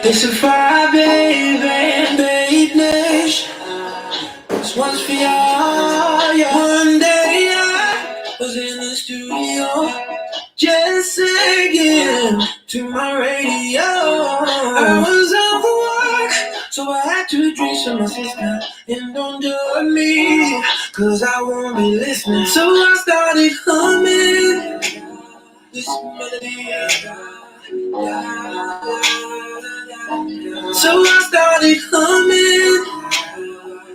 It's a 5 a.m. babe nation. This one's for y'all. Yeah. One day I was in the studio, just singing to my radio. I was out for work, so I had to drink some my sister. And don't judge me, cause I won't be listening. So I started humming this melody. So I started humming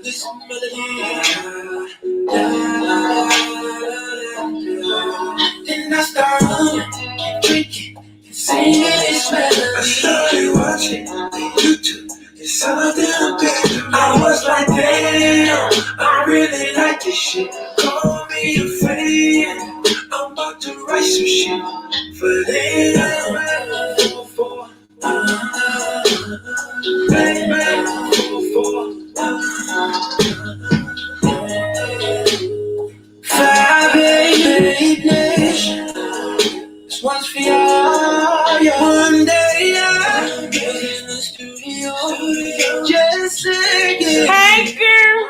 this melody. Then I started humming, drinking, and singing this melody. I started watching YouTube. It's something better. I was like, damn, I really like this shit. Call me a fan. I'm about to write some shit for them. For 5 a.m. nation. This one's for y'all. Yeah. One day I was in the studio, just singing. Hey, girl.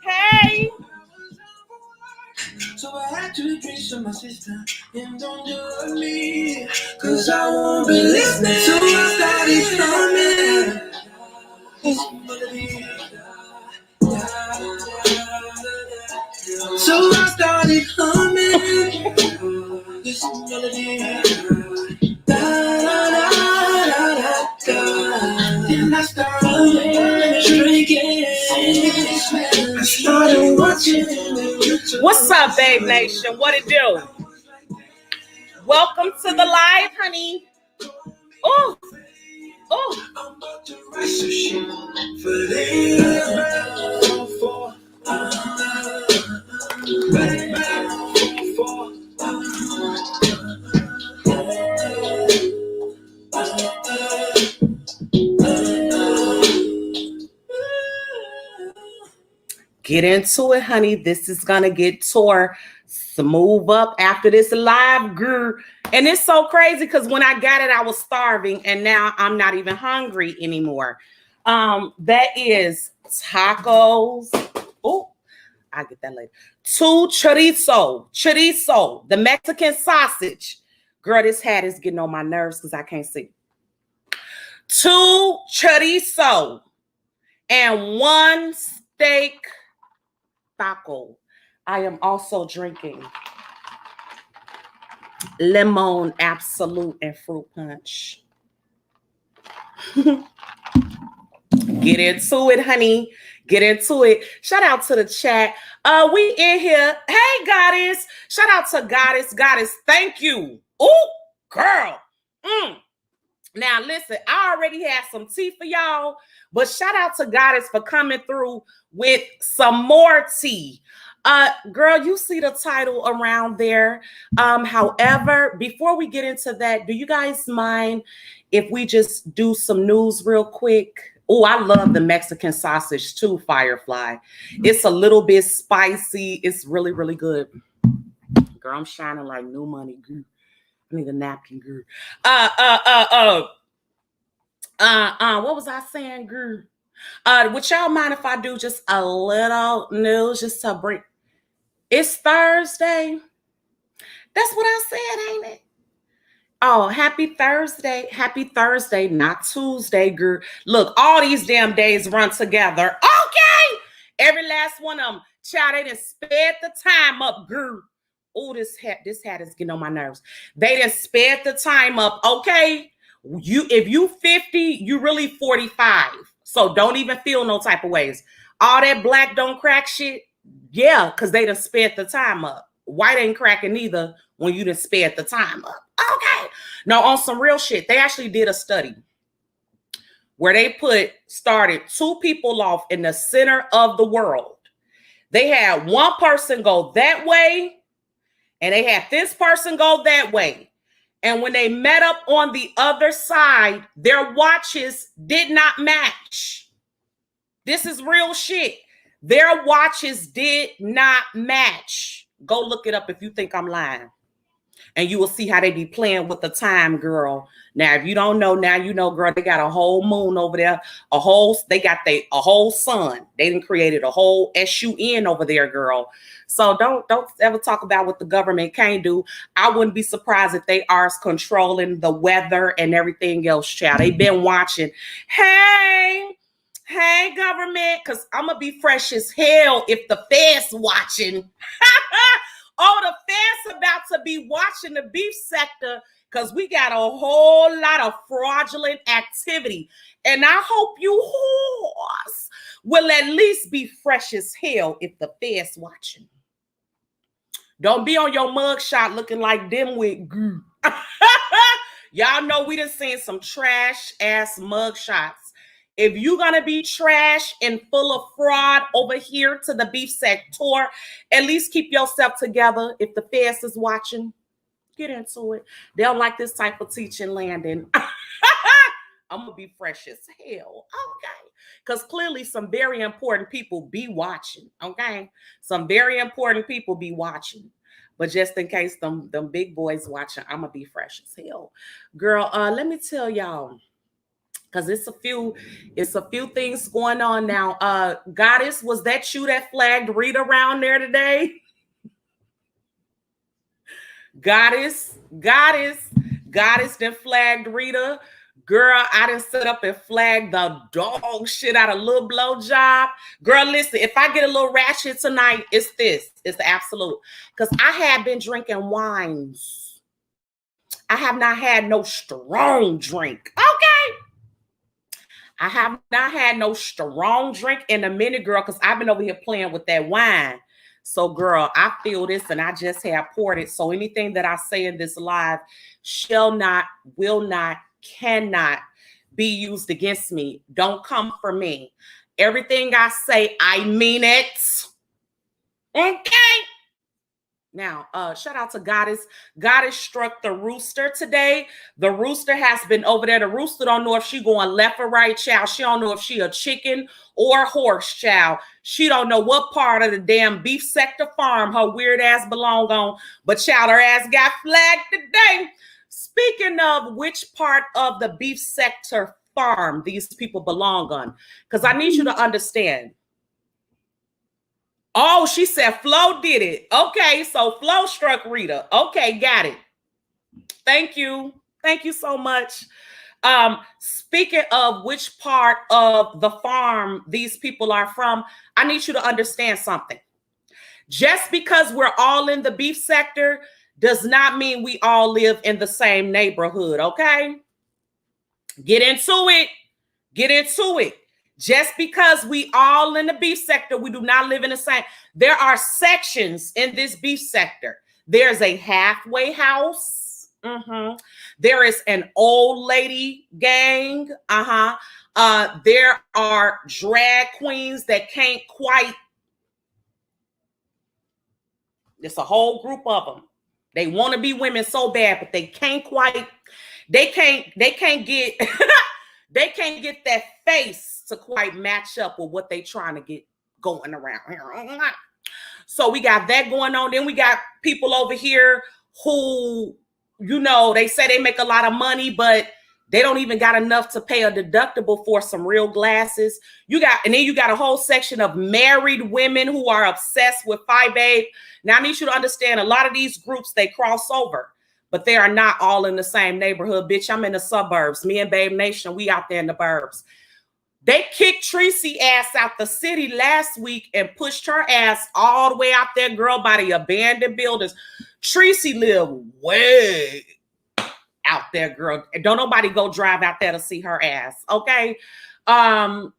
Hey. So I had to drink some my sister. And don't judge me, cause I won't be listening. So I started humming this melody. So I started humming this melody. Then I started drinking. I started watching YouTube. What's up, Babe Nation? What it do? Welcome to the live, honey. Oh, oh. I'm about to write some shit for them. Get into it, honey. This is gonna get tore smooth up after this live, girl. And it's so crazy because when I got it, I was starving, and now I'm not even hungry anymore. That is tacos. Oh, I'll get that later. 2 chorizo, the Mexican sausage. Girl, this hat is getting on my nerves because I can't see. 2 chorizo and 1 steak taco. I am also drinking lemon absolute and fruit punch. Get into it, honey. Get into it. Shout out to the chat. We in here. Hey, Goddess. Shout out to Goddess. Goddess, thank you. Oh, girl. Now, listen, I already had some tea for y'all, but shout out to Goddess for coming through with some more tea. Girl, you see the title around there. However, before we get into that, do you guys mind if we just do some news real quick? Oh, I love the Mexican sausage too, Firefly. It's a little bit spicy. It's really, really good. Girl, I'm shining like new money. Girl. I need a napkin, girl. What was I saying, girl? Would y'all mind if I do just a little news just to bring? It's Thursday. That's what I said, ain't it? Oh, happy Thursday. Happy Thursday, not Tuesday, girl. Look, all these damn days run together. Okay. Every last one of them. Child, they done sped the time up, girl. Oh, this hat is getting on my nerves. They done sped the time up, okay? If you 50, you really 45. So don't even feel no type of ways. All that black don't crack shit, yeah, because they done sped the time up. White ain't cracking either when you done sped the time up. Okay. Now, on some real shit, they actually did a study where they started 2 people off in the center of the world. They had one person go that way, and they had this person go that way. And when they met up on the other side, their watches did not match. This is real shit. Their watches did not match. Go look it up if you think I'm lying. And you will see how they be playing with the time, girl. Now, if you don't know, now you know, girl. They got a whole moon over there, they got a whole sun. They done created a whole SUN over there, girl. So don't ever talk about what the government can't do. I wouldn't be surprised if they are controlling the weather and everything else, child. They've been watching. Hey, government, because I'm gonna be fresh as hell if the Fed's watching. Oh, the feds about to be watching the beef sector because we got a whole lot of fraudulent activity. And I hope you whores will at least be fresh as hell if the feds watching. Don't be on your mugshot looking like dimwit. Y'all know we done seen some trash ass mugshots. If you're going to be trash and full of fraud over here to the beef sector, at least keep yourself together. If the feds is watching, get into it. They don't like this type of teaching, Landon. I'm going to be fresh as hell. Okay. Because clearly some very important people be watching. Okay. Some very important people be watching. But just in case them big boys watching, I'm going to be fresh as hell. Girl, let me tell y'all. Because it's a few things going on now. Goddess, was that you that flagged Rita around there today? Goddess then flagged Rita. Girl, I done set up and flagged the dog shit out of Lil Blowjob. Girl, listen, if I get a little ratchet tonight, it's this. It's the absolute. Because I have been drinking wines. I have not had no strong drink. Okay. I have not had no strong drink in a minute, girl, because I've been over here playing with that wine. So, girl, I feel this and I just have poured it. So anything that I say in this live shall not, will not, cannot be used against me. Don't come for me. Everything I say, I mean it. Okay. Now, shout out to Goddess. Goddess struck the rooster today. The rooster has been over there. The rooster don't know if she going left or right, child. She don't know if she a chicken or a horse, child. She don't know what part of the damn beef sector farm her weird ass belong on. But child, her ass got flagged today. Speaking of which part of the beef sector farm these people belong on, because I need you to understand. Oh, she said Flo did it. Okay, so Flo struck Rita. Okay, got it. Thank you. Thank you so much. Speaking of which part of the farm these people are from, I need you to understand something. Just because we're all in the beef sector does not mean we all live in the same neighborhood, okay? Get into it. Get into it. Just because we all in the beef sector, we do not live in the same. There are sections in this beef sector. There's a halfway house. There is an old lady gang. There are drag queens that can't quite. It's a whole group of them. They want to be women so bad, but they can't quite. They can't get. They can't get that face to quite match up with what they trying to get going around here. So we got that going on. Then we got people over here who, you know, they say they make a lot of money, but they don't even got enough to pay a deductible for some real glasses. And then you got a whole section of married women who are obsessed with Phi Babe. Now I need you to understand a lot of these groups, they cross over. But they are not all in the same neighborhood. Bitch, I'm in the suburbs. Me and Babe Nation, we out there in the burbs. They kicked Tracy ass out the city last week and pushed her ass all the way out there, girl, by the abandoned buildings. Tracy live way out there, girl. Don't nobody go drive out there to see her ass, okay? Child,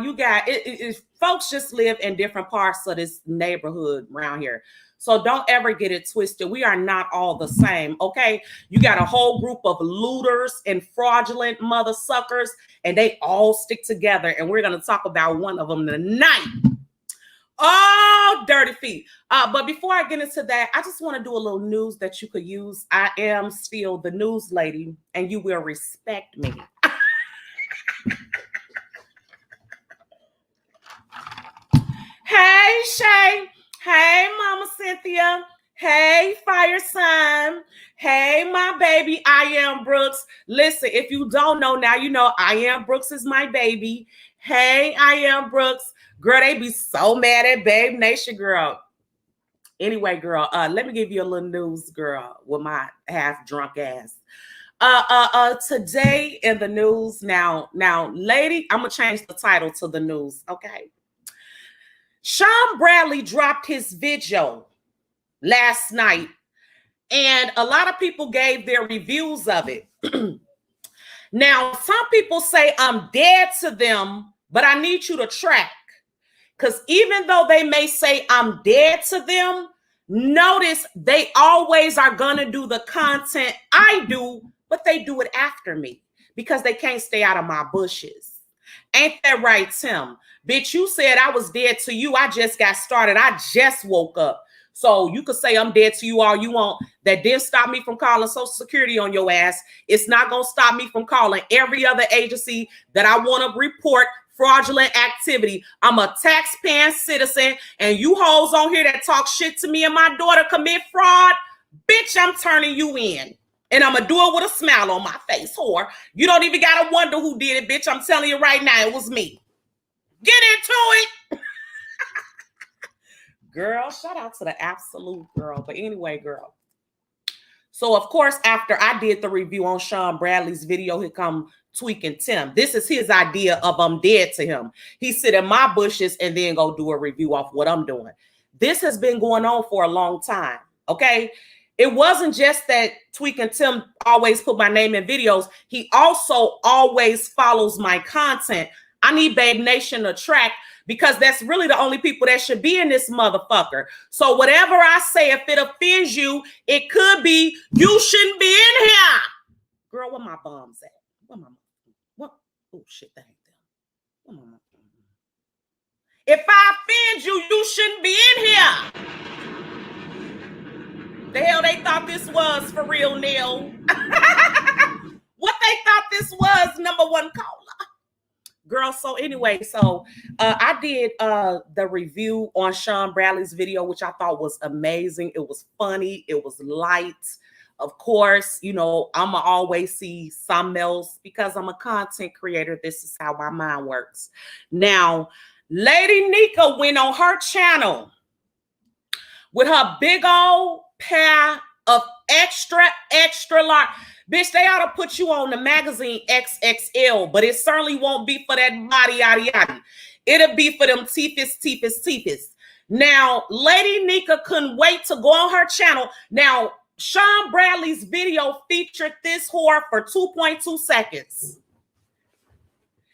you got it. Folks just live in different parts of this neighborhood around here. So don't ever get it twisted. We are not all the same, okay? You got a whole group of looters and fraudulent mother suckers, and they all stick together. And we're going to talk about one of them tonight. Oh, dirty feet. But before I get into that, I just want to do a little news that you could use. I am still the news lady, and you will respect me. Hey, Shay. Hey, Mama Cynthia. Hey, Fire Sign. Hey, my baby, I am Brooks. Listen, if you don't know now, you know I am Brooks is my baby. Hey, I am Brooks. Girl, they be so mad at Babe Nation, girl. Anyway, girl, let me give you a little news, girl, with my half drunk ass. Today in the news, now, lady, I'm gonna change the title to the news, okay? Sean Bradley dropped his video last night, and a lot of people gave their reviews of it. Now, some people say I'm dead to them, but I need you to track. Because even though they may say I'm dead to them, notice they always are going to do the content I do, but they do it after me because they can't stay out of my bushes. Ain't that right, Tim? Bitch, you said I was dead to you. I just got started. I just woke up. So you could say I'm dead to you all you want. That didn't stop me from calling Social Security on your ass. It's not going to stop me from calling every other agency that I want to report fraudulent activity. I'm a taxpaying citizen, and you hoes on here that talk shit to me and my daughter commit fraud, bitch, I'm turning you in. And I'm going to do it with a smile on my face, whore. You don't even got to wonder who did it, bitch. I'm telling you right now, it was me. Get into it. Girl, shout out to the absolute girl. But anyway, girl. So, of course, after I did the review on Sean Bradley's video, here come Tweaking Tim. This is his idea of I'm dead to him. He sit in my bushes and then go do a review off what I'm doing. This has been going on for a long time, okay? It wasn't just that Tweaking Tim always put my name in videos. He also always follows my content. I need Babe Nation to track because that's really the only people that should be in this motherfucker. So whatever I say, if it offends you, it could be you shouldn't be in here. Girl, where my bombs at? Where my what? Oh shit, that ain't them. If I offend you, you shouldn't be in here. The hell they thought this was for real, Neil? What they thought this was, number one caller. Girl, so anyway, I did the review on Sean Bradley's video, which I thought was amazing. It was funny. It was light. Of course, you know, I'ma always see something else because I'm a content creator. This is how my mind works. Now, Lady Nika went on her channel with her big old pair of extra large. Bitch, they ought to put you on the magazine XXL, but it certainly won't be for that body, yada, yada. It'll be for them teethis. Now, Lady Nika couldn't wait to go on her channel. Now, Sean Bradley's video featured this whore for 2.2 seconds.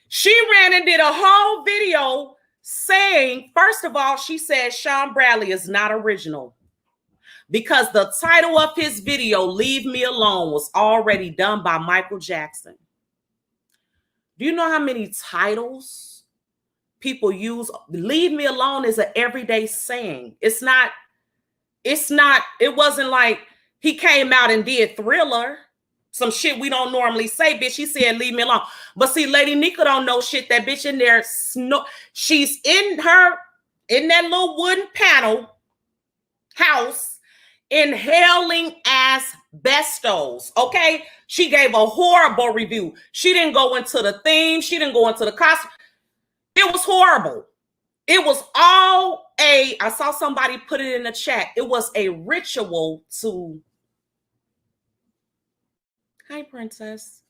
She ran and did a whole video saying, first of all, she said Sean Bradley is not original because the title of his video, Leave Me Alone, was already done by Michael Jackson. Do you know how many titles people use? Leave Me Alone is an everyday saying. It wasn't like he came out and did Thriller. Some shit we don't normally say, bitch. He said, leave me alone. But see, Lady Nika don't know shit. That bitch in there, she's in that little wooden panel house, inhaling asbestos, okay? She gave a horrible review. She didn't go into the theme. She didn't go into the costume. It was horrible. It was all I saw somebody put it in the chat. It was a ritual to... Hi, princess.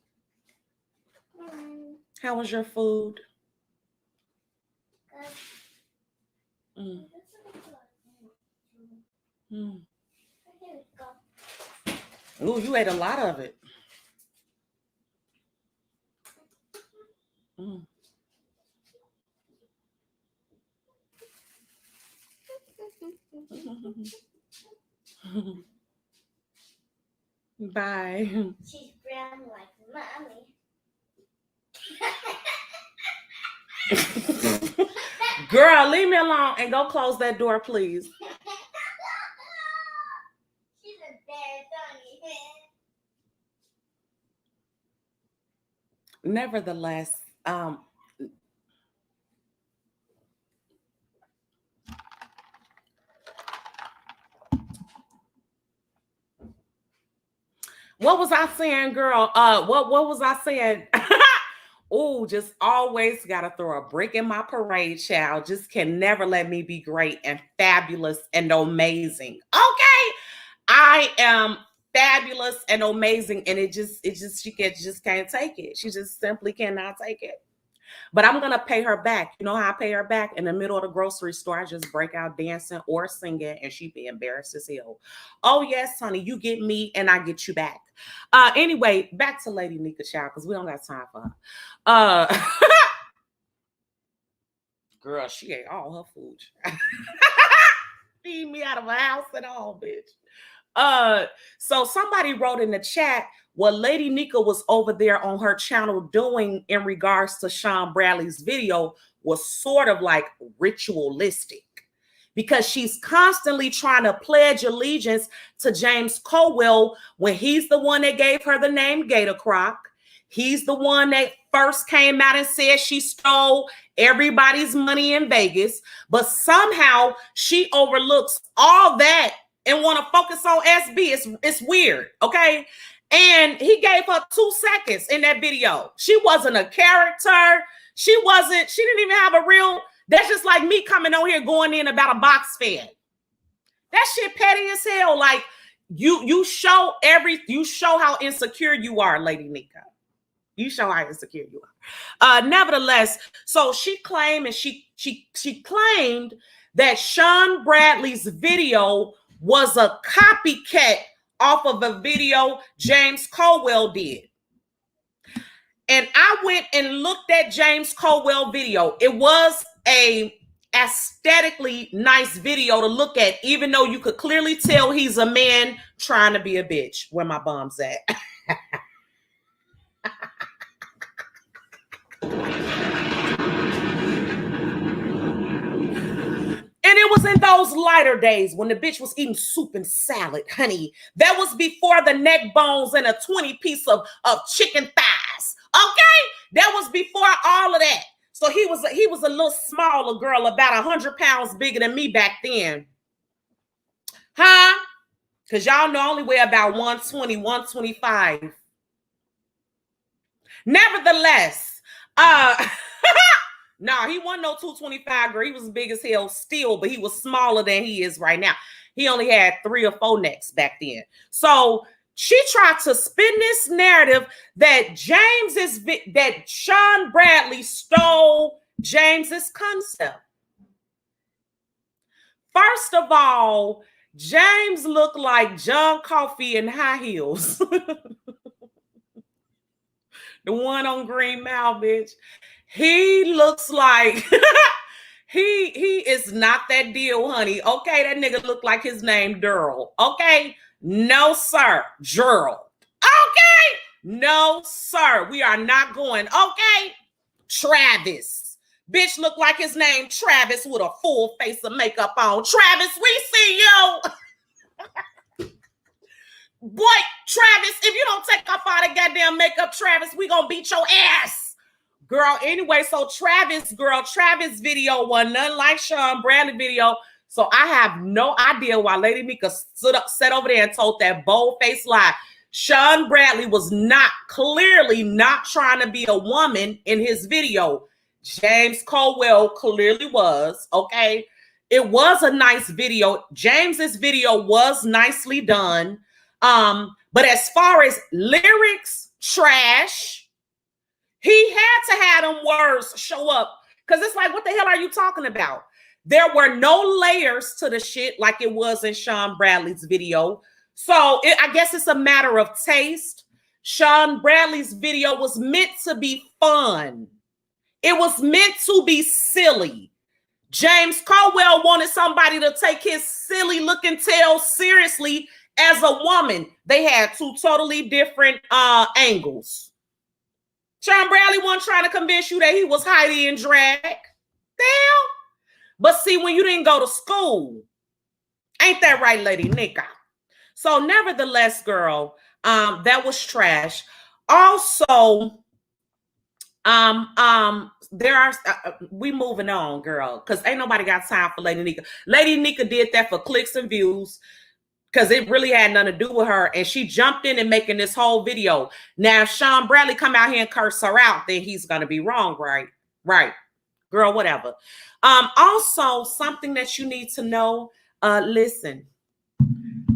How was your food? Mm. Mm. Ooh, you ate a lot of it. Mm. Bye. She's brown like mommy. Girl, leave me alone and go close that door, please. She's a bad bunny. Nevertheless, What was I saying, girl? What was I saying? Oh, just always gotta throw a brick in my parade, child. Just can never let me be great and fabulous and amazing. Okay, I am fabulous and amazing, and just can't take it. She just simply cannot take it. But I'm gonna pay her back. You know how I pay her back? In the middle of the grocery store, I just break out dancing or singing, and she be embarrassed as hell. Oh yes, honey, you get me, and I get you back. Anyway, back to Lady Nika Child because we don't got time for her. Girl, she ate all her food. Feed me out of a house and all, bitch. So somebody wrote in the chat what Lady Nika was over there on her channel doing in regards to Sean Bradley's video was sort of like ritualistic because she's constantly trying to pledge allegiance to James Colwell when he's the one that gave her the name Gator Croc. He's the one that first came out and said she stole everybody's money in Vegas, but somehow she overlooks all that and want to focus on SB. It's weird, okay? And he gave her 2 seconds in that video. She wasn't a character. She didn't even have a real, that's just like me coming on here going in about a box fan. That shit petty as hell. Like you show how insecure you are, Lady Nika. You show how insecure you are. Nevertheless, so she claimed and she claimed that Sean Bradley's video was a copycat off of a video James Colwell did. And I went and looked at James Colwell video. It was a aesthetically nice video to look at, even though you could clearly tell he's a man trying to be a bitch. Where my bum's at? And it was in those lighter days when the bitch was eating soup and salad, honey. That was before the neck bones and a 20-piece of chicken thighs. Okay? That was before all of that. So he was a little smaller girl, about 100 pounds bigger than me back then. Huh? Because y'all know I only weigh about 120, 125. Nevertheless, nah, he wasn't no 225 girl. He was big as hell still, but he was smaller than he is right now. He only had 3 or 4 necks back then. So she tried to spin this narrative that that Sean Bradley stole James's concept. First of all, James looked like John Coffey in high heels. The one on Green Mile, bitch. He looks like he is not that deal, honey. Okay, that nigga look like his name Durrell. Okay, no sir, Gerald. Okay, no sir, we are not going. Okay, Travis, bitch, look like his name Travis with a full face of makeup on. Travis, we see you. Boy, Travis, if you don't take off all the goddamn makeup, Travis, we gonna beat your ass. Girl, anyway, so Travis video wasn't nothing like Sean Bradley video. So I have no idea why Lady Nika sat over there and told that bold-faced lie. Sean Bradley was clearly not trying to be a woman in his video. James Colwell clearly was, okay? It was a nice video. James's video was nicely done. But as far as lyrics, trash. He had to have them words show up because it's like, what the hell are you talking about? There were no layers to the shit like it was in Sean Bradley's video. So I guess it's a matter of taste. Sean Bradley's video was meant to be fun. It was meant to be silly. James Colwell wanted somebody to take his silly looking tail seriously as a woman. They had 2 totally different angles. Sean Bradley wasn't trying to convince you that he was Heidi in drag. The hell? But see, when you didn't go to school, ain't that right, Lady Nika? So nevertheless, girl, that was trash. Also, there are we moving on, girl, because ain't nobody got time for Lady Nika. Lady Nika did that for clicks and views. because it really had nothing to do with her. And she jumped in and making this whole video. Now, if Sean Bradley come out here and curse her out, then he's going to be wrong, right? Right. Girl, whatever. Also, something that you need to know, listen,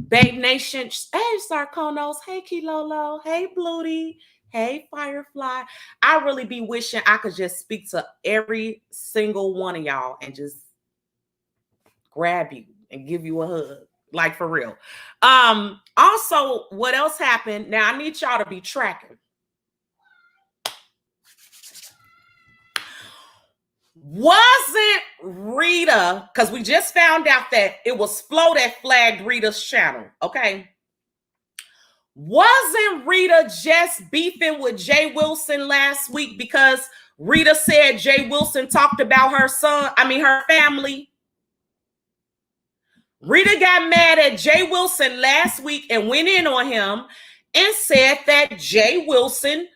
Babe Nation, hey, Sarkonos, hey, Kilolo, hey, Bluty, hey, Firefly. I really be wishing I could just speak to every single one of y'all and just grab you and give you a hug. Like, for real. Also, what else happened? Now, I need y'all to be tracking. Wasn't Rita, because we just found out that it was Flo that flagged Rita's channel, okay? Wasn't Rita just beefing with Jay Wilson last week because Rita said Jay Wilson talked about her family? Rita got mad at Jay Wilson last week and went in on him and said that Jay Wilson,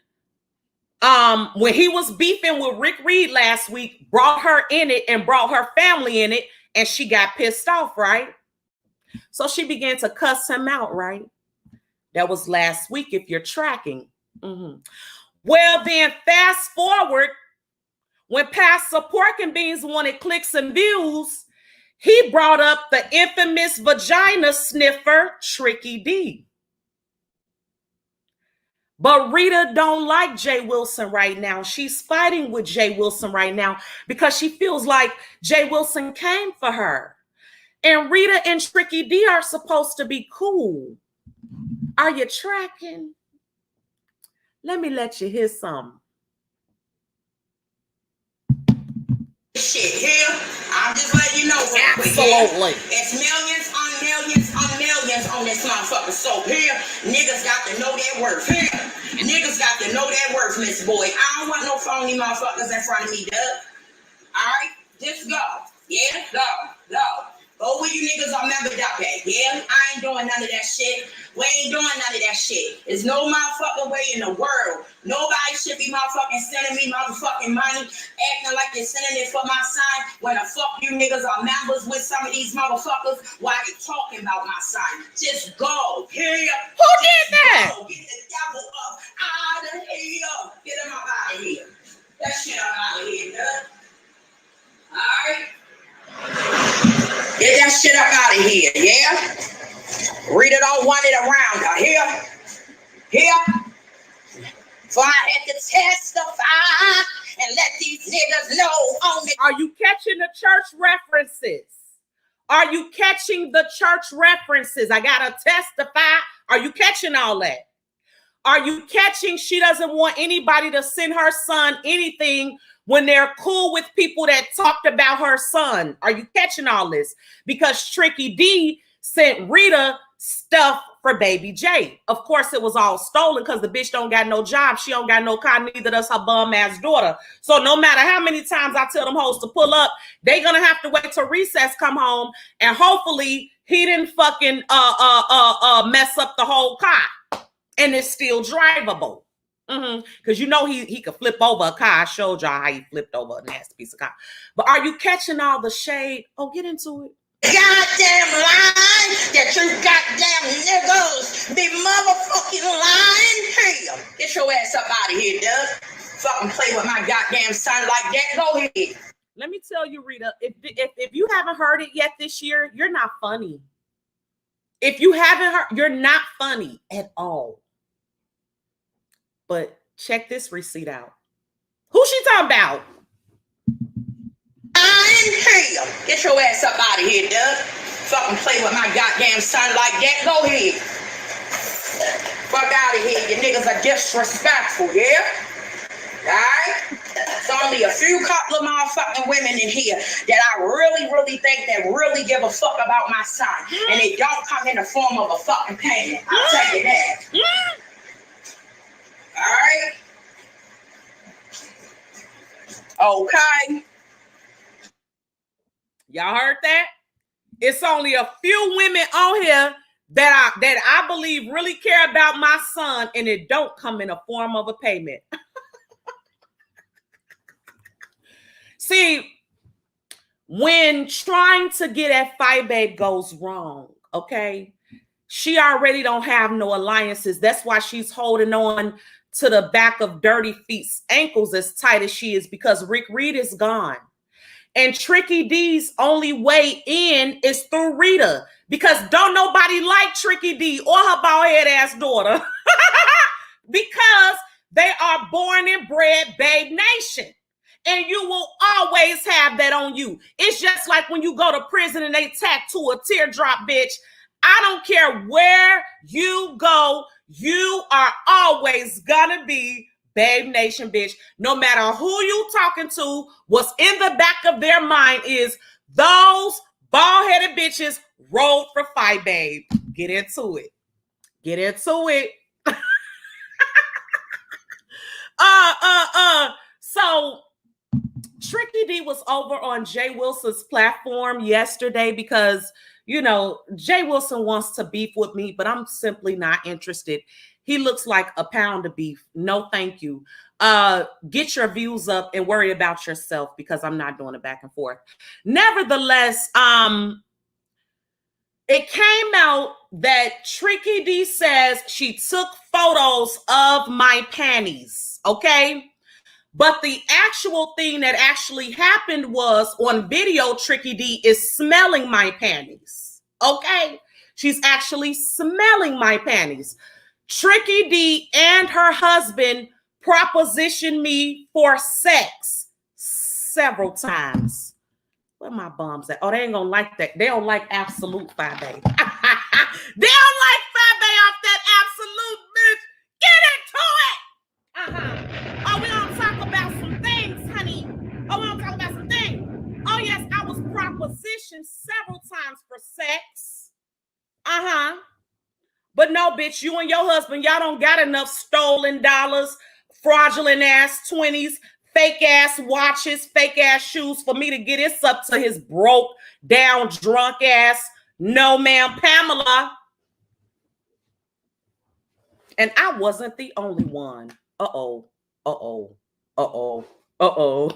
when he was beefing with Rick Reed last week, brought her in it and brought her family in it, and she got pissed off, right? So she began to cuss him out, right? That was last week, if you're tracking. Well, then fast forward, when Pastor Pork and Beans wanted clicks and views, he brought up the infamous vagina sniffer, Tricky D. But Rita don't like Jay Wilson right now. She's fighting with Jay Wilson right now because she feels like Jay Wilson came for her. And Rita and Tricky D are supposed to be cool. Are you tracking? Let me let you hear some. Shit, here, I'm just letting you know. Absolutely. It's millions on millions on millions on this motherfucker. So here, niggas got to know their worth. Here, niggas got to know their worth, Miss Boy. I don't want no phony motherfuckers in front of me, Doug. Alright, just go. Yeah, go. Go where you niggas are membered up at, yeah? I ain't doing none of that shit. We ain't doing none of that shit. There's no motherfucking way in the world. Nobody should be motherfucking sending me motherfucking money, acting like they're sending it for my sign, when the fuck you niggas are members with some of these motherfuckers while they talking about my sign. Just go, period. Who did that? Go. Get the devil up out of here. Get him up out of here. That shit up out of here, nigga. Alright? Get that shit up out of here, yeah? Rita don't want it around her. Here. For I had to testify and let these niggas know on the... Are you catching the church references? Are you catching the church references? I gotta testify. Are you catching all that? Are you catching she doesn't want anybody to send her son anything when they're cool with people that talked about her son? Are you catching all this? Because Tricky D sent Rita stuff for baby J. Of course, it was all stolen because the bitch don't got no job. She don't got no car, neither does her bum ass daughter. So no matter how many times I tell them hoes to pull up, they gonna have to wait till recess, come home, and hopefully he didn't fucking mess up the whole car and it's still drivable. Because you know he could flip over a car. I showed y'all how he flipped over a nasty piece of car. But are you catching all the shade? Oh, get into it. Goddamn line that you goddamn niggas be motherfucking lying. Hell, get your ass up out of here, Doug. Fucking play with my goddamn son like that. Go ahead. Let me tell you, Rita, if you haven't heard it yet this year, you're not funny. If you haven't heard, you're not funny at all. But check this receipt out. Who she talking about? Hell, get your ass up out of here, Doug. Fucking play with my goddamn son like that. Go ahead. Fuck out of here. You niggas are disrespectful, yeah? Alright? There's only a few couple of motherfucking women in here that I really think that really give a fuck about my son. And they don't come in the form of a fucking payment. I'll tell you that. Alright? Okay. Y'all heard that? It's only a few women on here that I believe really care about my son, and it don't come in a form of a payment. See, when trying to get at Fight Babe goes wrong, okay, she already don't have no alliances. That's why she's holding on to the back of Dirty Feet's ankles as tight as she is, because Rick Reed is gone. And Tricky D's only way in is through Rita, because don't nobody like Tricky D or her bald head ass daughter because they are born and bred Babe Nation. And you will always have that on you. It's just like when you go to prison and they tattoo a teardrop, bitch. I don't care where you go, you are always gonna be Babe Nation, bitch. No matter who you talking to, what's in the back of their mind is those bald-headed bitches rolled for fight, babe. Get into it. Get into it. So Tricky D was over on Jay Wilson's platform yesterday because, you know, Jay Wilson wants to beef with me, but I'm simply not interested. He looks like a pound of beef. No, thank you. Get your views up and worry about yourself, because I'm not doing it back and forth. Nevertheless, it came out that Tricky D says she took photos of my panties, okay? But the actual thing that actually happened was, on video, Tricky D is smelling my panties, okay? She's actually smelling my panties. Tricky D and her husband propositioned me for sex several times. Where my bums at? Oh, they ain't gonna like that. They don't like absolute 5A. They don't like 5A off that absolute, bitch. Get into it. Oh, we gonna talk about some things, honey. Oh, we gonna talk about some things. Oh, yes, I was propositioned several times for sex. But no, bitch, you and your husband, y'all don't got enough stolen dollars, fraudulent ass 20s, fake ass watches, fake ass shoes for me to get this up to his broke down drunk ass, no ma'am, Pamela. And I wasn't the only one. Uh-oh. Uh-oh. Uh-oh. Uh-oh.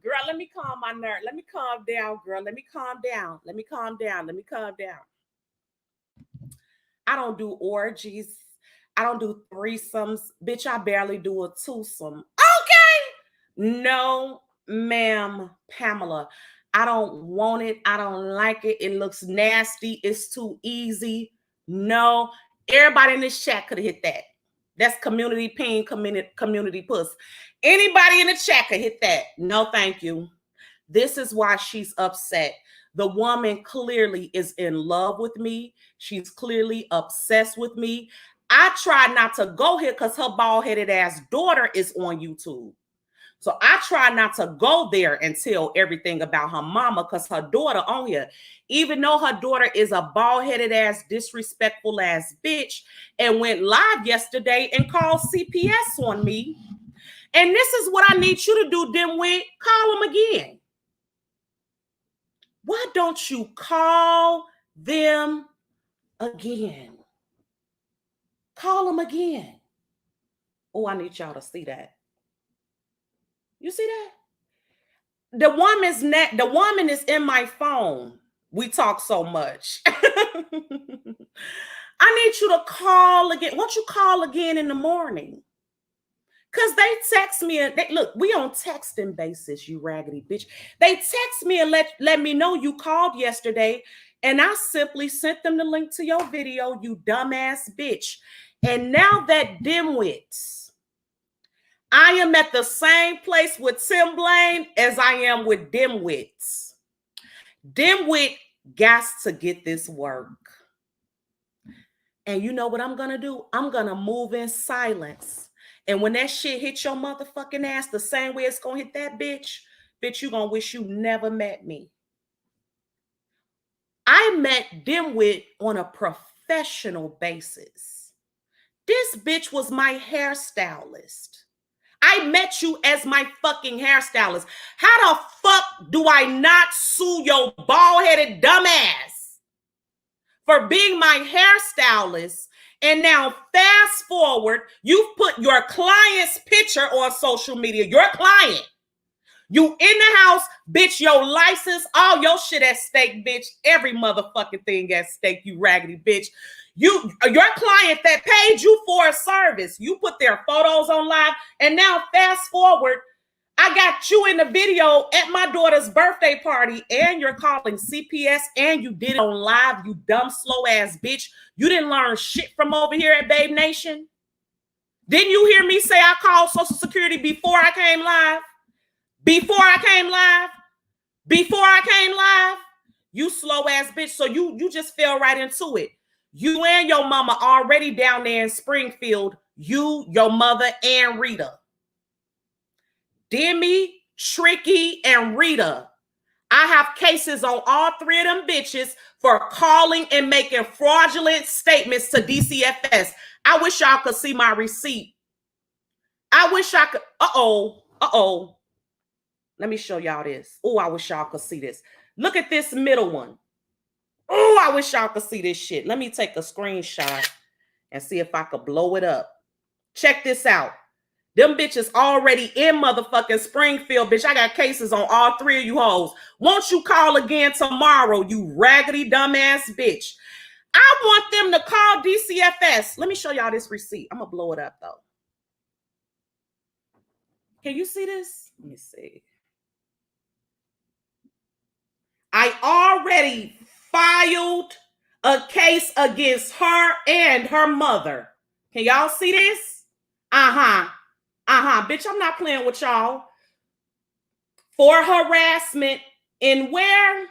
Girl, let me calm my nerve. Let me calm down, girl. Let me calm down. Let me calm down. Let me calm down. I don't do orgies. I don't do threesomes. Bitch, I barely do a twosome. Okay. No, ma'am, Pamela. I don't want it. I don't like it. It looks nasty. It's too easy. No. Everybody in this chat could have hit that. That's community pain, community puss. Anybody in the chat could hit that. No, thank you. This is why she's upset. The woman clearly is in love with me. She's clearly obsessed with me. I try not to go here because her bald-headed ass daughter is on YouTube. So I try not to go there and tell everything about her mama, because her daughter on here, even though her daughter is a bald-headed ass, disrespectful ass bitch, and went live yesterday and called CPS on me. And this is what I need you to do, Dimwit. Call them again. Why don't you call them again? Call them again. Oh, I need y'all to see that. You see that? The woman is in my phone. We talk so much. I need you to call again. Why don't you call again in the morning? Because they text me and look, we on texting basis, you raggedy bitch. They text me and let me know you called yesterday. And I simply sent them the link to your video, you dumbass bitch. And now that dimwits, I am at the same place with Tim Blaine as I am with dimwits. Dimwit got to get this work. And you know what I'm going to do? I'm going to move in silence. And when that shit hit your motherfucking ass the same way it's going to hit that bitch, you going to wish you never met me. I met Dimwit on a professional basis. This bitch was my hairstylist. I met you as my fucking hairstylist. How the fuck do I not sue your bald-headed dumbass for being my hairstylist And now fast forward, you've put your client's picture on social media, your client. You in the house, bitch, your license, all your shit at stake, bitch. Every motherfucking thing at stake, you raggedy bitch. Your client that paid you for a service, you put their photos on live. And now fast forward, I got you in the video at my daughter's birthday party, and you're calling CPS, and you did it on live, you dumb, slow ass bitch. You didn't learn shit from over here at Babe Nation. Didn't you hear me say I called Social Security before I came live? Before I came live, you slow ass bitch. So you just fell right into it. You and your mama already down there in Springfield. You, your mother, and Rita. Demi, Tricky, and Rita. I have cases on all three of them bitches for calling and making fraudulent statements to DCFS. I wish y'all could see my receipt. I wish I could. Uh-oh. Let me show y'all this. Oh, I wish y'all could see this. Look at this middle one. Oh, I wish y'all could see this shit. Let me take a screenshot and see if I could blow it up. Check this out. Them bitches already in motherfucking Springfield, bitch. I got cases on all three of you hoes. Won't you call again tomorrow, you raggedy dumbass bitch? I want them to call DCFS. Let me show y'all this receipt. I'm going to blow it up, though. Can you see this? Let me see. I already filed a case against her and her mother. Can y'all see this? Bitch, I'm not playing with y'all. For harassment in where?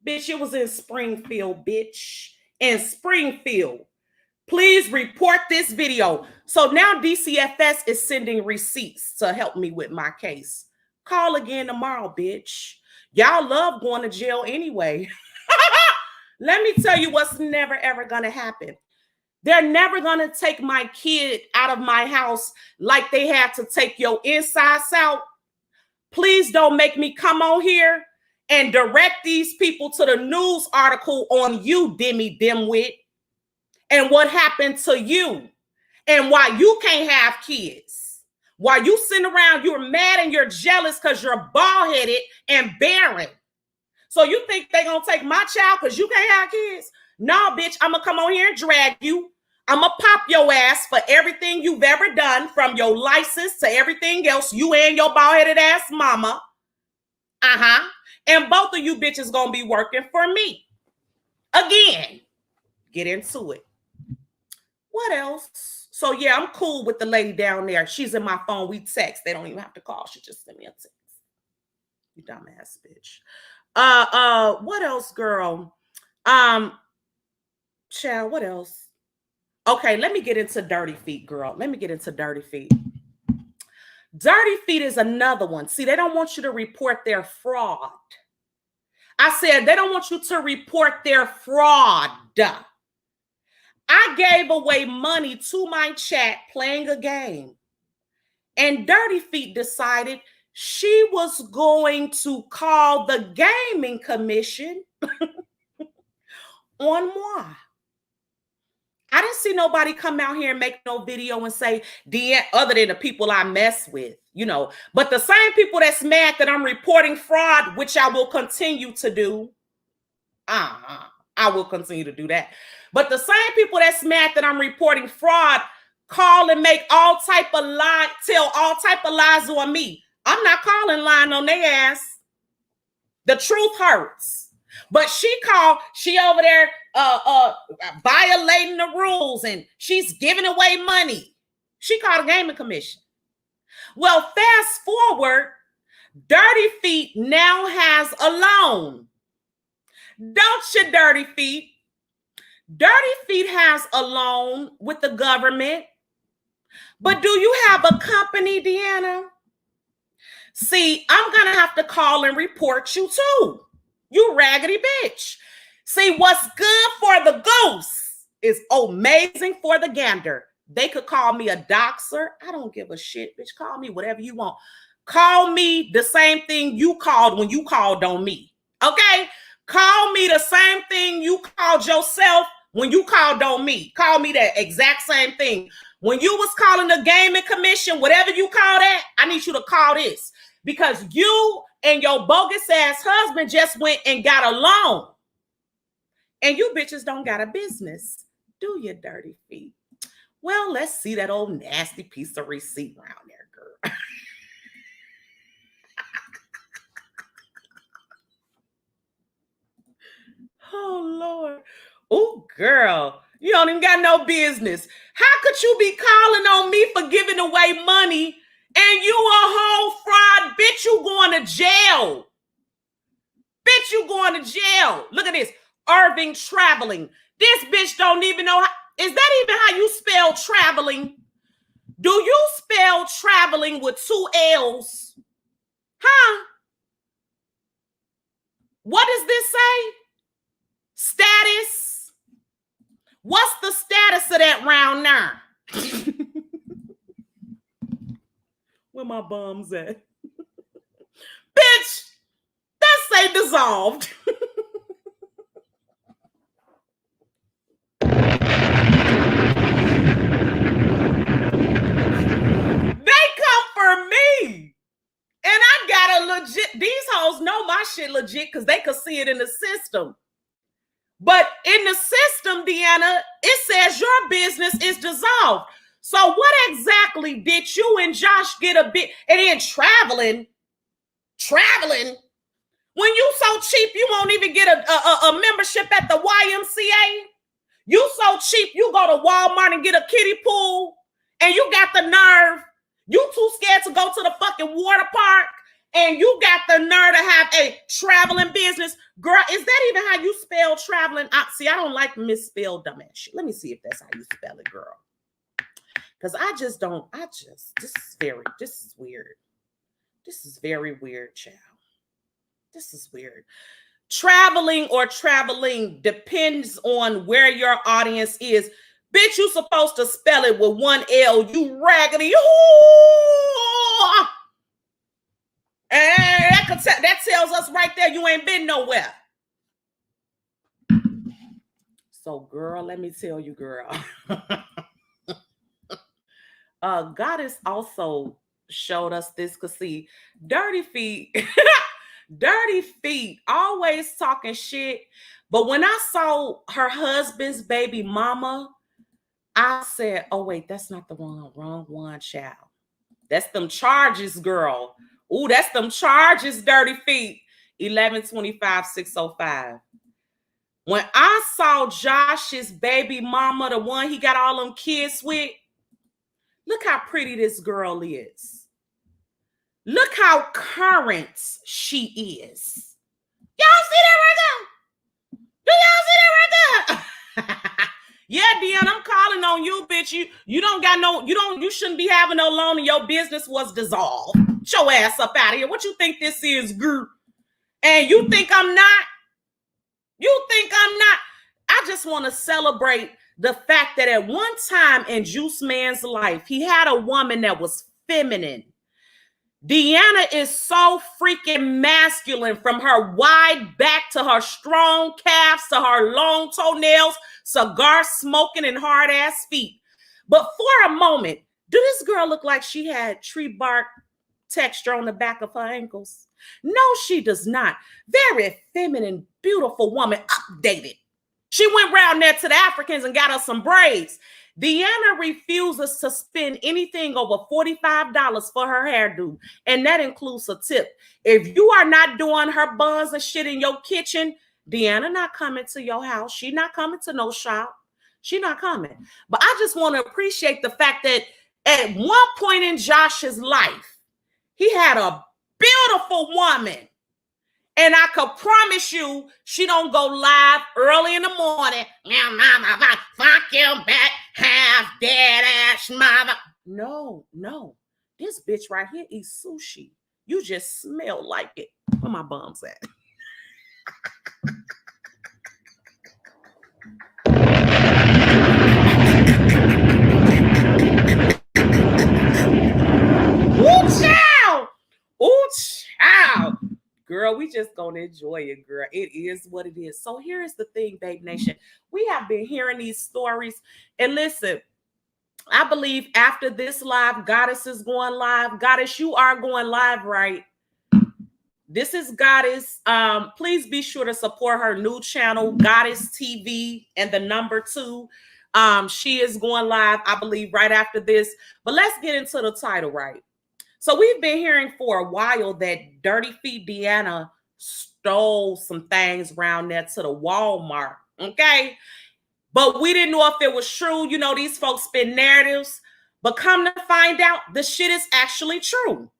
Bitch, it was in Springfield, bitch. In Springfield. Please report this video. So now DCFS is sending receipts to help me with my case. Call again tomorrow, bitch. Y'all love going to jail anyway. Let me tell you what's never, ever going to happen. They're never going to take my kid out of my house like they had to take your insides out. Please don't make me come on here and direct these people to the news article on you, Demi Dimwit, and what happened to you and why you can't have kids. While you sitting around, you're mad and you're jealous because you're bald-headed and barren. So you think they're going to take my child because you can't have kids? No, bitch, I'm going to come on here and drag you. I'm going to pop your ass for everything you've ever done, from your license to everything else, you and your bald-headed ass mama. And both of you bitches going to be working for me. Again, get into it. What else? So, yeah, I'm cool with the lady down there. She's in my phone. We text. They don't even have to call. She just sent me a text. You dumbass bitch. What else, girl? Child, what else? Okay, let me get into Dirty Feet, girl. Let me get into Dirty Feet. Dirty Feet is another one. See, they don't want you to report their fraud. I said they don't want you to report their fraud. I gave away money to my chat playing a game. And Dirty Feet decided she was going to call the gaming commission on moi. I didn't see nobody come out here and make no video and say, Deanna, other than the people I mess with, you know. But the same people that's mad that I'm reporting fraud, which I will continue to do. I will continue to do that. But the same people that's mad that I'm reporting fraud call and make all type of lies, tell all type of lies on me. I'm not calling lying on their ass. The truth hurts. But she over there violating the rules and she's giving away money. She called a gaming commission. Well, fast forward, Dirty Feet now has a loan. Don't you, Dirty Feet? Dirty Feet has a loan with the government. But do you have a company, Deanna? See, I'm going to have to call and report you too. You raggedy bitch. See, what's good for the goose is amazing for the gander. They could call me a doxer. I don't give a shit, bitch. Call me whatever you want. Call me the same thing you called when you called on me. Okay? Call me the same thing you called yourself when you called on me. Call me that exact same thing. When you was calling the gaming commission, whatever you call that, I need you to call this. Because you and your bogus ass husband just went and got a loan. And you bitches don't got a business. Do your dirty feet. Well, let's see that old nasty piece of receipt around there, girl. Oh, Lord. Oh, girl. You don't even got no business. How could you be calling on me for giving away money and you a whole fraud? Bitch, you going to jail. Bitch, you going to jail. Look at this. Ervin traveling. This bitch don't even know how. Is that even how you spell traveling? Do you spell traveling with 2 L's? Huh? What does this say? Status? What's the status of that round now? Where my bums at? Bitch, that say dissolved. They come for me. And I got a legit, these hoes know my shit legit because they could see it in the system. But in the system, Deanna, it says your business is dissolved. So what exactly did you and Josh get a bit? And then traveling. When you so cheap, you won't even get a membership at the YMCA. You so cheap, you go to Walmart and get a kiddie pool, and you got the nerve. You too scared to go to the fucking water park, and you got the nerve to have a traveling business. Girl, is that even how you spell traveling? See, I don't like misspelled dumbass shit. Let me see if that's how you spell it, girl. Because this is weird. This is very weird, child. This is weird. Traveling or traveling depends on where your audience is. Bitch, you supposed to spell it with 1 L, you raggedy. That tells us right there you ain't been nowhere. So, girl, let me tell you, girl. God has also showed us this, because see, dirty feet, dirty feet, always talking shit. But when I saw her husband's baby mama, I said, oh, wait, that's not the wrong one, child. That's them charges, girl. Ooh, that's them charges, dirty feet. 1125-605. When I saw Josh's baby mama, the one he got all them kids with, look how pretty this girl is. Look how current she is. Y'all see that right there? Do y'all see that right there? Yeah, Deanna, I'm calling on you, bitch. You don't got no, you shouldn't be having no loan and your business was dissolved. Get your ass up out of here. What you think this is, girl? And you think I'm not? You think I'm not? I just want to celebrate the fact that at one time in Juice Man's life, he had a woman that was feminine. Deanna is so freaking masculine, from her wide back to her strong calves to her long toenails, cigar smoking and hard ass feet. But for a moment, do this girl look like she had tree bark texture on the back of her ankles? No, she does not. Very feminine, beautiful woman, updated. She went round there to the Africans and got us some braids. Deanna refuses to spend anything over $45 for her hairdo, and that includes a tip. If you are not doing her buns and shit in your kitchen, Deanna not coming to your house. She not coming to no shop. She not coming. But I just want to appreciate the fact that at one point in Josh's life, he had a beautiful woman. And I could promise you, she don't go live early in the morning. Fuck you back, half dead ass mother. No. This bitch right here eats sushi. You just smell like it. Where my bums at? Ooh, child. Ooh, child. Girl, we just gonna enjoy it, girl. It is what it is. So here is the thing, Babe Nation. We have been hearing these stories. And listen, I believe after this live, Goddess is going live. Goddess, you are going live, right? This is Goddess. Please be sure to support her new channel, Goddess TV, and the number 2. She is going live, I believe, right after this. But let's get into the title, right? So we've been hearing for a while that Dirty Feet Deanna stole some things around there to the Walmart, okay? But we didn't know if it was true. You know, these folks spin narratives. But come to find out, the shit is actually true.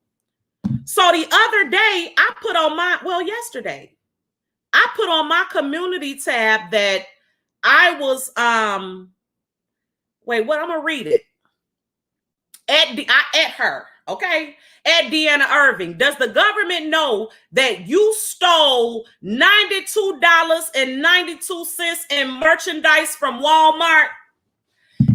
So the other day, yesterday, I put on my community tab that I was, I'm going to read it. At her, okay? At Deanna Ervin. Does the government know that you stole $92.92 in merchandise from Walmart?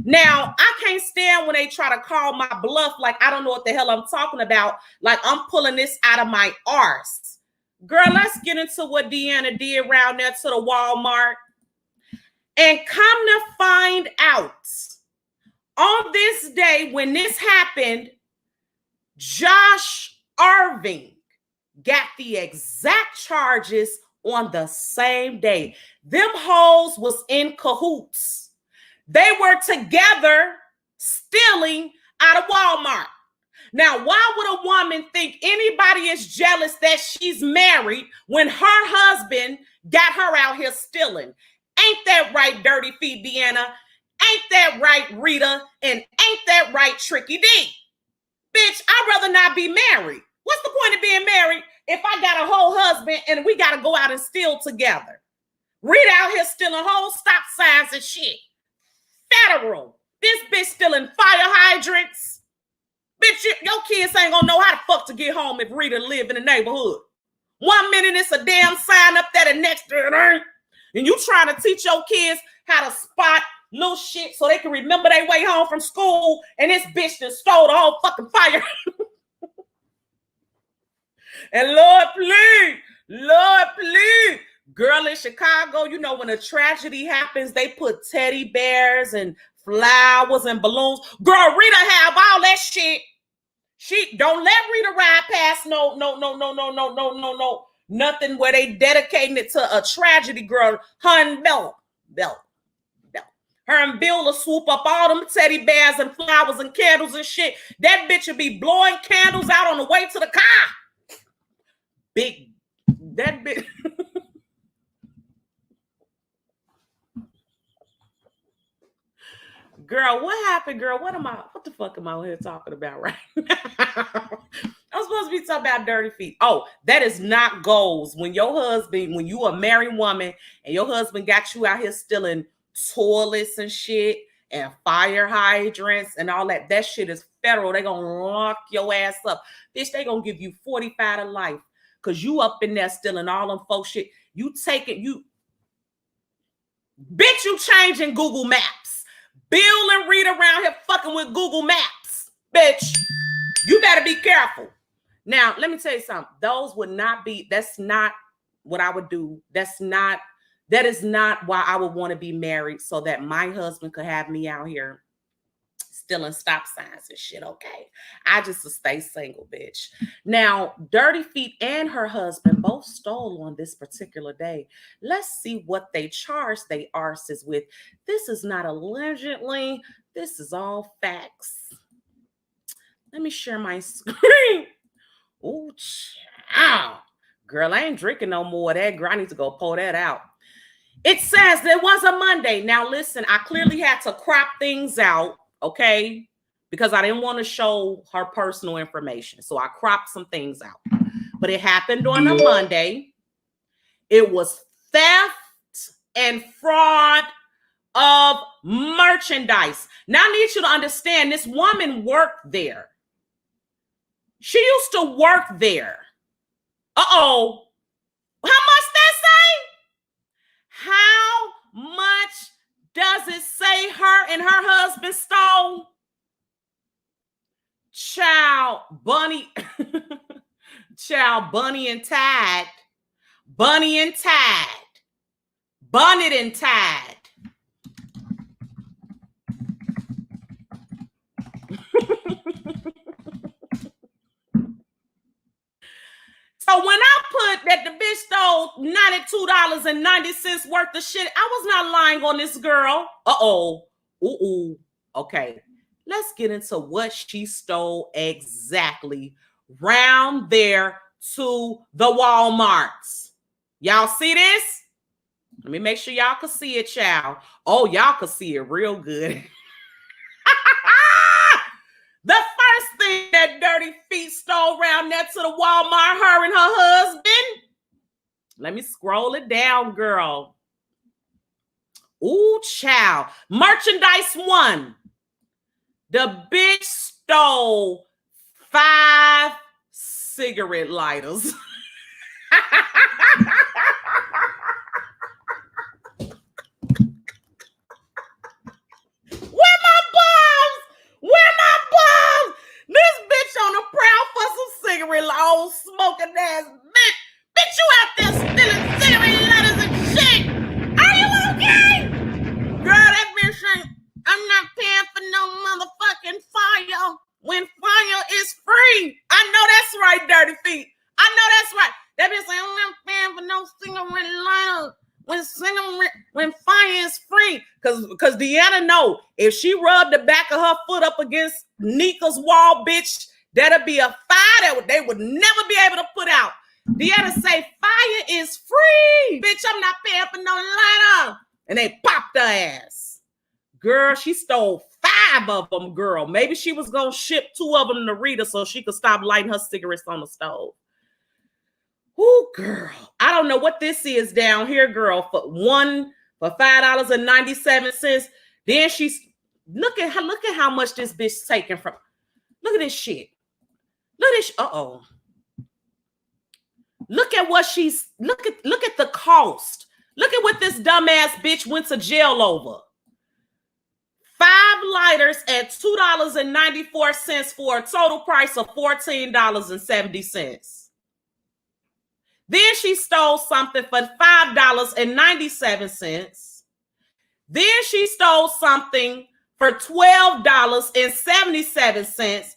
Now, I can't stand when they try to call my bluff like I don't know what the hell I'm talking about, like I'm pulling this out of my arse. Girl, let's get into what Deanna did around there to the Walmart. And come to find out, on this day when this happened, Josh Ervin got the exact charges on the same day. Them hoes was in cahoots. They were together stealing out of Walmart. Now, why would a woman think anybody is jealous that she's married when her husband got her out here stealing? Ain't that right, Dirty Feet Deanna? Ain't that right, Rita? And ain't that right, Tricky D? Bitch, I'd rather not be married. What's the point of being married if I got a whole husband and we got to go out and steal together? Rita out here stealing whole stop signs and shit. Federal. This bitch stealing fire hydrants. Bitch, your kids ain't gonna know how the fuck to get home if Rita live in the neighborhood. 1 minute it's a damn sign up there, the next it ain't. And you trying to teach your kids how to spot little shit so they can remember their way home from school, and this bitch done stole the whole fucking fire. And Lord, please, girl, in Chicago, you know, when a tragedy happens, they put teddy bears and flowers and balloons. Girl, Rita have all that shit. She don't let Rita ride past no. Nothing where they dedicating it to a tragedy, girl. Her and Bell. Her and Bill will swoop up all them teddy bears and flowers and candles and shit. That bitch will be blowing candles out on the way to the car. That bitch. Girl, what happened, girl? What the fuck am I out here talking about right now? I'm supposed to be talking about Dirty Feet. Oh, that is not goals. When you a married woman and your husband got you out here stealing toilets and shit and fire hydrants and all that, that shit is federal. They gonna lock your ass up. Bitch, they gonna give you 45 to life because you up in there stealing all them folks shit. You changing Google Maps. Bill and Rita around here fucking with Google Maps. Bitch, you better be careful. Now, let me tell you something. That's not what I would do. That is not why I would want to be married, so that my husband could have me out here stealing stop signs and shit, okay? I just to stay single, bitch. Now, Dirty Feet and her husband both stole on this particular day. Let's see what they charged they arses with. This is not allegedly. This is all facts. Let me share my screen. Ooh, child. Girl, I ain't drinking no more of that. Girl, I need to go pull that out. It says there was a Monday. Now, listen, I clearly had to crop things out, okay? Because I didn't want to show her personal information. So I cropped some things out. But it happened on a Monday. It was theft and fraud of merchandise. Now, I need you to understand, this woman worked there. She used to work there. Uh-oh. How much that say? How much does it say her and her husband stole? Child, Bunny, Child, Bunny and Tide. Bunny and Tide. Bonnet and Tide. So when I put that the bitch stole $92.90 worth of shit, I was not lying on this girl. Uh-oh. Ooh. Okay. Let's get into what she stole exactly round there to the Walmarts. Y'all see this? Let me make sure y'all can see it, child. Oh, y'all can see it real good. The first thing that Dirty Feet stole around there to the Walmart, her and her husband. Let me scroll it down, girl. Ooh, child. Merchandise 1. The bitch stole 5 cigarette lighters. Where my bums? This bitch on the prowl for some cigarette, old smoking ass bitch. Bitch, you out there stealing cigarette letters and shit. Are you okay? Girl, that bitch ain't, I'm not paying for no motherfucking fire when fire is free. I know that's right, Dirty Feet. I know that's right. That bitch saying, I'm not paying for no cigarette letters. When fire is free, because Deanna know if she rubbed the back of her foot up against Nika's wall, bitch, that'll be a fire that they would never be able to put out. Deanna say fire is free, bitch. I'm not paying for no lighter, and they popped her ass. Girl, she stole 5 of them, girl. Maybe she was gonna ship 2 of them to Rita so she could stop lighting her cigarettes on the stove. Ooh, girl. I don't know what this is down here, girl. For $5.97. Then she's look at how much this bitch taking from. Look at this shit. Look at this. Uh-oh. Look at what she's look at the cost. Look at what this dumbass bitch went to jail over. 5 lighters at $2.94 for a total price of $14.70. Then she stole something for $5.97. Then she stole something for $12.77.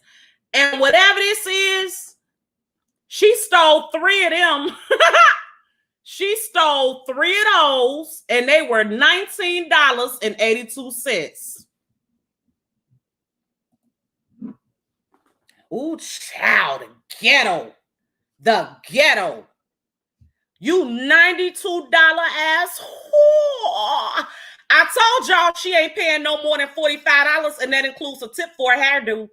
And whatever this is, she stole 3 of them. She stole 3 of those, and they were $19.82. Ooh, child, the ghetto. The ghetto. You $92 ass whore. I told y'all she ain't paying no more than $45, and that includes a tip for a hairdo.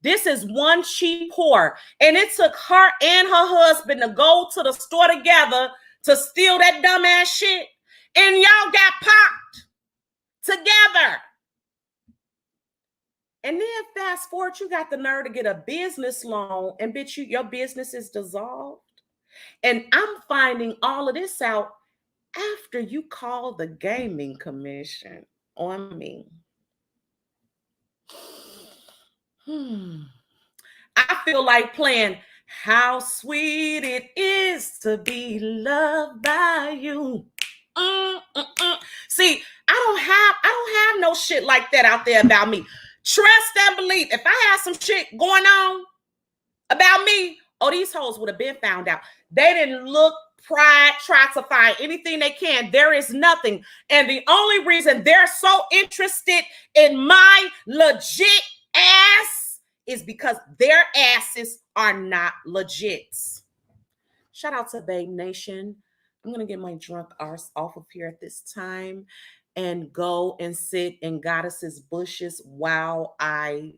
This is one cheap whore. And it took her and her husband to go to the store together to steal that dumbass shit. And y'all got popped together. And then fast forward, you got the nerve to get a business loan, and bitch, your business is dissolved. And I'm finding all of this out after you call the gaming commission on me. I feel like playing How Sweet It Is to Be Loved by You. See, I don't have no shit like that out there about me. Trust and believe. If I had some shit going on about me, these hoes would have been found out. They didn't look, try to find anything they can. There is nothing. And the only reason they're so interested in my legit ass is because their asses are not legit. Shout out to Babe Nation. I'm going to get my drunk arse off of here at this time and go and sit in Goddess's bushes while I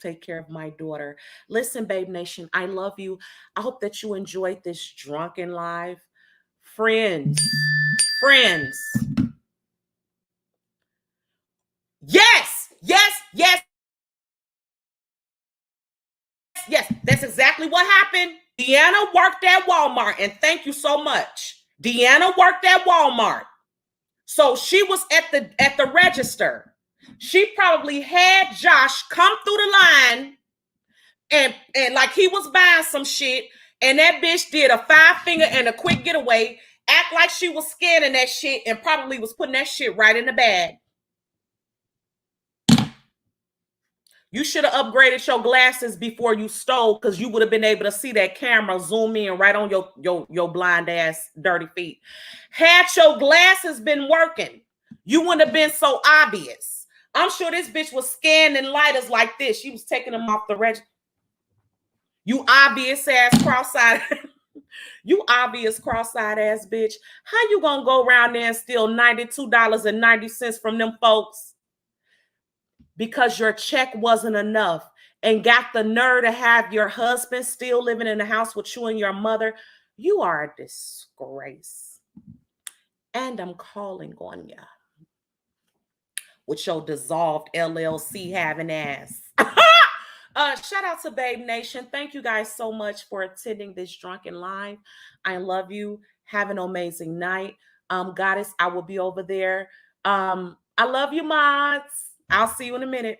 take care of my daughter. Listen, Babe Nation, I love you. I hope that you enjoyed this drunken live. Friends. Yes. That's exactly what happened. Deanna worked at Walmart, and thank you so much. Deanna worked at Walmart. So she was at the register. She probably had Josh come through the line and like he was buying some shit, And that bitch did a 5-finger and a quick getaway, act like she was scanning that shit and probably was putting that shit right in the bag. You should have upgraded your glasses before you stole, because you would have been able to see that camera zoom in right on your blind ass dirty feet. Had your glasses been working, you wouldn't have been so obvious. I'm sure this bitch was scanning lighters like this. She was taking them off the register. You obvious ass cross-eyed. You obvious cross-eyed ass bitch. How you gonna go around there and steal $92.90 from them folks? Because your check wasn't enough, and got the nerve to have your husband still living in the house with you and your mother. You are a disgrace. And I'm calling on you with your dissolved LLC having ass. Shout out to Babe Nation. Thank you guys so much for attending this drunken live. I love you. Have an amazing night. Goddess, I will be over there. I love you, mods. I'll see you in a minute.